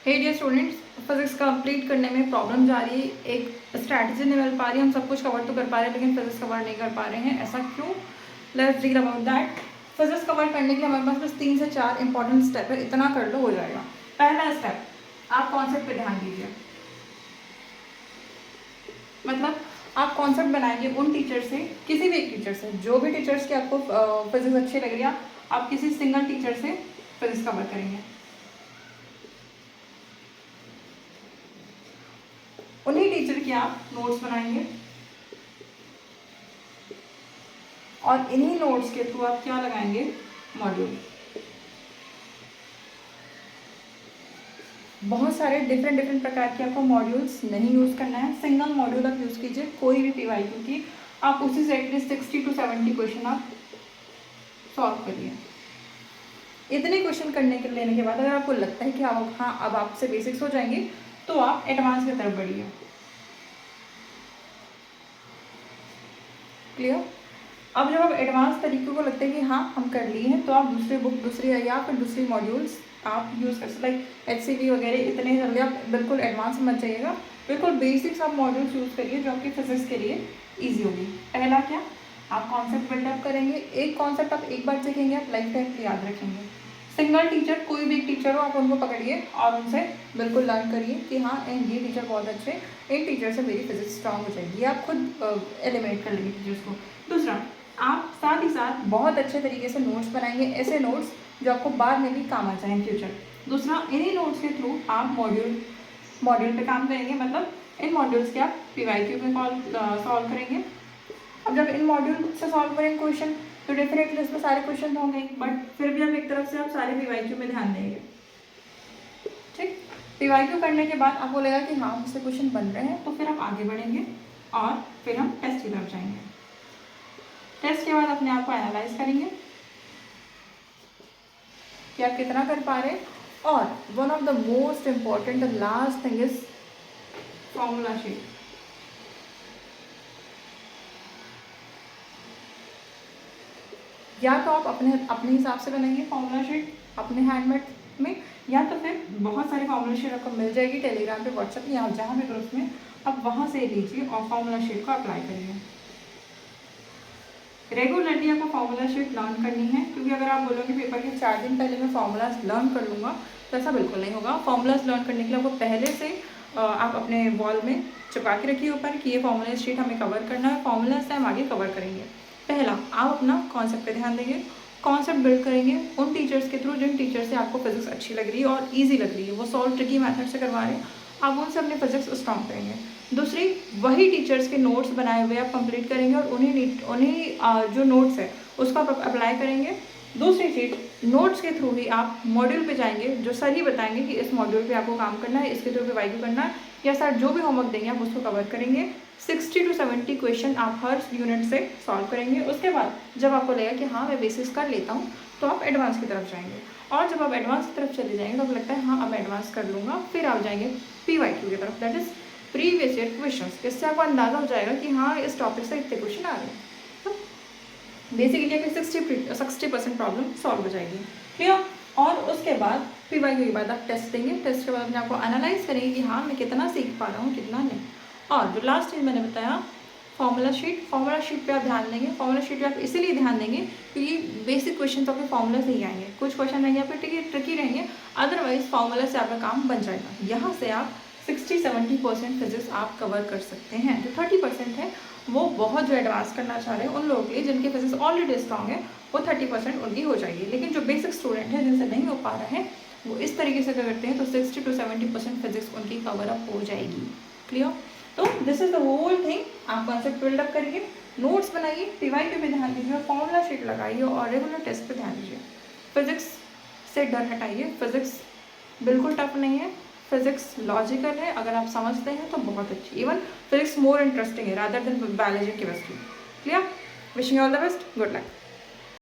हे dear students, physics complete करने में problem जा रही है, एक स्ट्रैटेजी नहीं मिल पा रही। हम सब कुछ कवर तो कर पा रहे हैं लेकिन फिजिक्स कवर नहीं कर पा रहे हैं। ऐसा क्यों? Let's deal about that. Physics cover करने के लिए हमारे पास बस 3 से 4 इंपॉर्टेंट स्टेप है, इतना कर लो हो जाएगा। पहला स्टेप, आप कॉन्सेप्ट पे ध्यान दीजिए। मतलब आप कॉन्सेप्ट बनाएंगे उन टीचर से, किसी भी एक टीचर से, जो भी टीचर्स की आपको फिजिक्स अच्छी लग रही है, आप किसी सिंगल टीचर से फिजिक्स कवर करेंगे। उन्हीं टीचर के आप नोट्स बनाएंगे और इन्हीं नोट्स के थ्रू आप क्या लगाएंगे? मॉड्यूल। बहुत सारे डिफरेंट प्रकार के आपको मॉड्यूल्स नहीं यूज़ करना है, सिंगल मॉड्यूल आप यूज़ कीजिए। कोई भी पीवाईक्यू की आप उसी से एटलीस्ट 60 to 70 क्वेश्चन आप सॉल्व करिए। इतने क्वेश्चन करने के लेने के बाद अगर आपको लगता है कि हाँ अब आपसे बेसिक्स हो जाएंगे, तो आप एडवांस की तरफ बढ़िए। क्लियर? अब जब आप एडवांस तरीके को लगता है कि हाँ हम कर लिए हैं, तो आप दूसरी बुक, दूसरी या फिर दूसरी मॉड्यूल्स आप यूज़ कर सकते, लाइक HCV वगैरह। इतने जल्दी आप बिल्कुल एडवांस मत जाइएगा, बिल्कुल बेसिक्स आप मॉड्यूल्स यूज़ करिए जो आपकी फिजिक्स के लिए ईजी होगी। पहला क्या, आप कॉन्सेप्ट बिल्डअप करेंगे। एक कॉन्सेप्ट आप एक बार सीखेंगे, आप लाइफ टाइम याद रखेंगे। सिंगल टीचर, कोई भी एक टीचर हो, आप उनको पकड़िए और उनसे बिल्कुल लर्न करिए कि हाँ ये टीचर बहुत अच्छे, इन टीचर से मेरी फिजिक्स स्ट्रांग हो जाएगी। आप खुद एलिमिनेट कर लेंगे टीचर्स को। दूसरा, आप साथ ही साथ बहुत अच्छे तरीके से नोट्स बनाएंगे, ऐसे नोट्स जो आपको बाद में भी काम आ जाए इन फ्यूचर। दूसरा, इन्हीं नोट्स के थ्रू आप मॉड्यूल पे काम करेंगे। मतलब इन मॉड्यूल्स के आप PYQ पे सॉल्व करेंगे। अब जब इन मॉड्यूल से सॉल्व करेंगे क्वेश्चन, तो डेफिनेटली इसमें सारे क्वेश्चन होंगे, बट फिर भी आप एक तरफ से आप सारे PYQ में ध्यान देंगे। ठीक, PYQ करने के बाद आपको लगेगा कि हाँ मुझसे क्वेश्चन बन रहे हैं, तो फिर आप आगे बढ़ेंगे और फिर हम टेस्ट की तरफ जाएंगे। टेस्ट के बाद अपने आप को एनालाइज करेंगे कि आप कितना कर पा रहे हैं। और one of the most important, the last thing is formula sheet. या तो आप अपने हिसाब से बनाइए फॉर्मूला शीट अपने हैंडमेड में, या तो फिर बहुत सारी फॉर्मूला शीट आपको मिल जाएगी टेलीग्राम पे, व्हाट्सएप या जहाँ भी ग्रुप्स में, आप वहाँ से लीजिए और फॉर्मूला शीट को अप्लाई करिए। रेगुलरली आपको फॉर्मूला शीट लर्न करनी है, क्योंकि अगर आप बोलोगे पेपर के 4 दिन पहले मैं फॉर्मूलाज लर्न कर लूँगा, तो ऐसा बिल्कुल नहीं होगा। फॉर्मूलाज लर्न करने के लिए आपको पहले से आप अपने वॉल में चिपका के रखिए ऊपर कि ये फॉर्मूला शीट हमें कवर करना है, फॉर्मूला से हम आगे कवर करेंगे। पहला, आप अपना कॉन्सेप्ट पे ध्यान देंगे, कॉन्सेप्ट बिल्ड करेंगे उन टीचर्स के थ्रू जिन टीचर से आपको फिजिक्स अच्छी लग रही है और ईजी लग रही है, वो सॉल्व ट्रिकी मेथड से करवा रहे हैं, आप उनसे अपने फिजिक्स स्ट्रॉन्ग करेंगे। दूसरी, वही टीचर्स के नोट्स बनाए हुए आप कंप्लीट करेंगे और उन्हीं जो नोट्स है उसको आप अप्लाई करेंगे। दूसरी चीज़, नोट्स के थ्रू ही आप मॉड्यूल पे जाएंगे, जो सर ही बताएंगे कि इस मॉड्यूल पे आपको काम करना है, इसके थ्रू PYQ करना है, या सर जो भी होमवर्क देंगे आप उसको कवर करेंगे। 60 to 70 क्वेश्चन आप हर यूनिट से सॉल्व करेंगे। उसके बाद जब आपको लगेगा कि हाँ मैं बेसिस कर लेता हूँ, तो आप एडवांस की तरफ जाएंगे। और जब आप एडवांस की तरफ चले जाएंगे तो आपको लगता है हाँ अब मैं एडवांस कर लूँगा, फिर आप जाएंगे PYQ की तरफ, that is previous year questions. इससे आपको अंदाज़ा हो जाएगा कि हाँ इस टॉपिक से इतने क्वेश्चन आ रहे हैं, तो बेसिकली आपकी 60% प्रॉब्लम सॉल्व हो जाएगी। क्लियर? और उसके बाद PYQ के बाद आप टेस्ट देंगे। टेस्ट के बाद अपने आपको एनालाइज करेंगे कि हाँ मैं कितना सीख पा रहा हूँ, कितना नहीं। और जो लास्ट चीज़ मैंने बताया, फॉर्मूला शीट पे आप ध्यान देंगे। फॉर्मूला शीट पे आप इसीलिए ध्यान देंगे क्योंकि बेसिक क्वेश्चन तो आपके फॉर्मूला से ही आएंगे, कुछ क्वेश्चन रहेंगे आपके ट्रिकी रहेंगे, अदरवाइज फॉर्मूला से आपका काम बन जाएगा। यहाँ से आप 60-70% फिजिक्स आप कवर कर सकते हैं। जो 30% है वो बहुत जो एडवांस करना चाह रहे हैं उन लोगों के लिए, जिनके फिजिक्स ऑलरेडी स्ट्रॉन्ग है, वो 30% उनकी हो जाएगी। लेकिन जो बेसिक स्टूडेंट है जिनसे नहीं हो पा रहा है, वो इस तरीके से करते हैं तो 60 to 70% फिजिक्स उनकी कवर अप हो जाएगी। क्लियर? तो this is the whole thing. आप कॉन्सेप्ट बिल्डअप करिए, नोट्स बनाइए, PYQ पे ध्यान दीजिए, फॉर्मूला शीट लगाइए और रेगुलर टेस्ट पे ध्यान दीजिए। फिजिक्स से डर हटाइए, फिजिक्स बिल्कुल टफ नहीं है, फिजिक्स लॉजिकल है। अगर आप समझते हैं तो बहुत अच्छी, इवन फिजिक्स मोर इंटरेस्टिंग है rather than biology, chemistry. Clear? Wishing all the best, good luck.